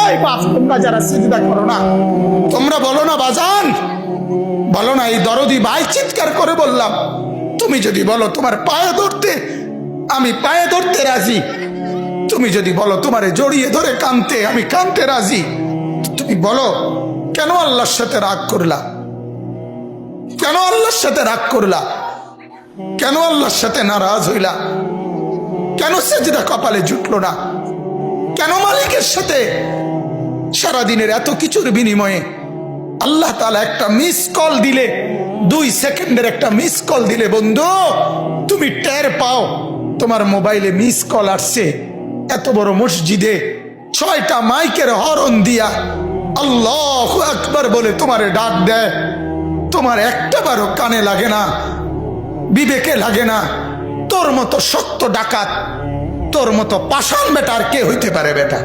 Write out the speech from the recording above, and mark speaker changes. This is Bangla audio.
Speaker 1: এই বাপ, তোমরা যারা সিজদা করো না, তোমরা বলো না বাজান, বলো না এই দরদি ভাই চিৎকার করে বললাম, তুমি যদি বলো তোমার পায়ে ধরতে, আমি পায়ে ধরতে রাজি। তুমি যদি বলো তোমারে জড়িয়ে ধরে কানতে, আমি কানতে রাজি। তুমি বলো কেন আল্লাহর সাথে রাগ করলা? কেন আল্লাহর সাথে রাগ করলা? কেন আল্লাহর সাথে নারাজ হইলা? কেন সেজদা কপালে জুটলো না? কেন মালিকের সাথে সারাদিনের এত কিছুর বিনিময়ে আল্লাহ তাআলা একটা মিস কল দিলে, 2 সেকেন্ডের একটা মিস কল দিলে বন্ধু তুমি টের পাও তোমার মোবাইলে মিস কল আসছে, এত বড় মসজিদে 6টা মাইকের হরন দিয়া আল্লাহু আকবার বলে তোমারে ডাক দেয়, তোমার একটাবারও কানে লাগে না, বিবেকে লাগে না? তোর মতো সত্য ডাকাত, তোর মতো পাষাণ বেটা আর কে হইতে পারে বেটা?